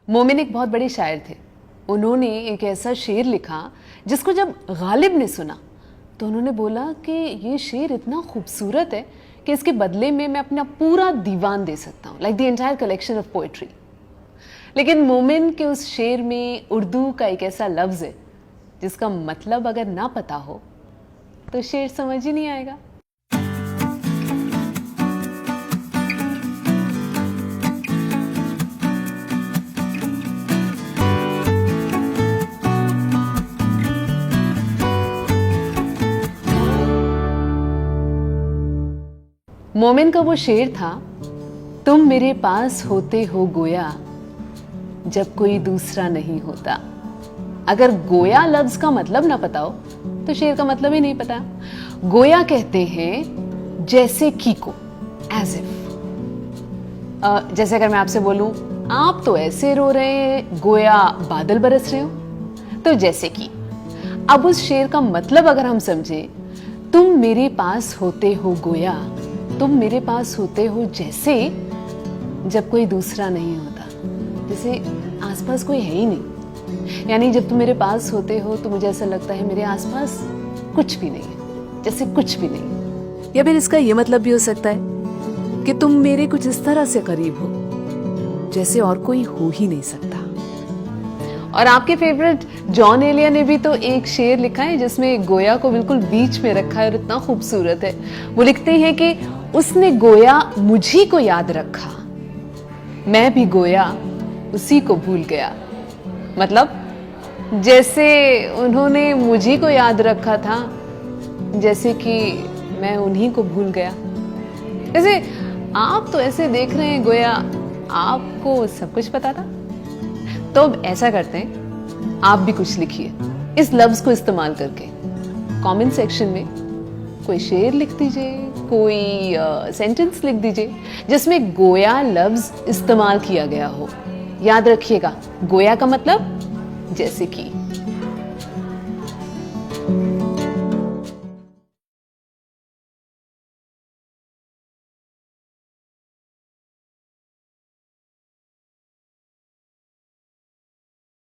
मोमिन एक बहुत बड़े शायर थे। उन्होंने एक ऐसा शेर लिखा जिसको जब गालिब ने सुना तो उन्होंने बोला कि ये शेर इतना खूबसूरत है कि इसके बदले में मैं अपना पूरा दीवान दे सकता हूँ, like the entire collection of poetry. लेकिन मोमिन के उस शेर में उर्दू का एक ऐसा लफ्ज़ है जिसका मतलब अगर ना पता हो तो शेर समझ ही नहीं आएगा। मोमिन का वो शेर था, तुम मेरे पास होते हो गोया जब कोई दूसरा नहीं होता। अगर गोया लफ्ज का मतलब ना पता हो तो शेर का मतलब ही नहीं पता। गोया कहते हैं जैसे की को, एज इफ। जैसे अगर मैं आपसे बोलूं आप तो ऐसे रो रहे हैं गोया बादल बरस रहे हो, तो जैसे कि। अब उस शेर का मतलब अगर हम समझे, तुम मेरे पास होते हो गोया, तुम मेरे पास होते हो जैसे जब कोई दूसरा नहीं होता, जैसे आसपास कोई है ही नहीं। यानी जब तुम मेरे पास होते हो तो मुझे ऐसा लगता है मेरे आसपास कुछ भी नहीं है, जैसे कुछ भी नहीं। या फिर इसका यह मतलब भी हो सकता है कि तुम मेरे कुछ इस तरह से करीब हो जैसे और कोई हो ही नहीं सकता। और आपके फेवरेट जॉन एलिया ने भी तो एक शेर लिखा है जिसमें गोया को बिल्कुल बीच में रखा है और इतना खूबसूरत है। वो लिखते हैं कि उसने गोया मुझी को याद रखा, मैं भी गोया उसी को भूल गया। मतलब जैसे उन्होंने मुझी को याद रखा था, जैसे कि मैं उन्हीं को भूल गया। जैसे आप तो ऐसे देख रहे हैं गोया आपको सब कुछ पता था। तो अब ऐसा करते हैं, आप भी कुछ लिखिए इस लफ्ज को इस्तेमाल करके। कमेंट सेक्शन में कोई शेर लिख दीजिए, कोई सेंटेंस लिख दीजिए जिसमें गोया लफ्ज इस्तेमाल किया गया हो। याद रखिएगा, गोया का मतलब जैसे कि।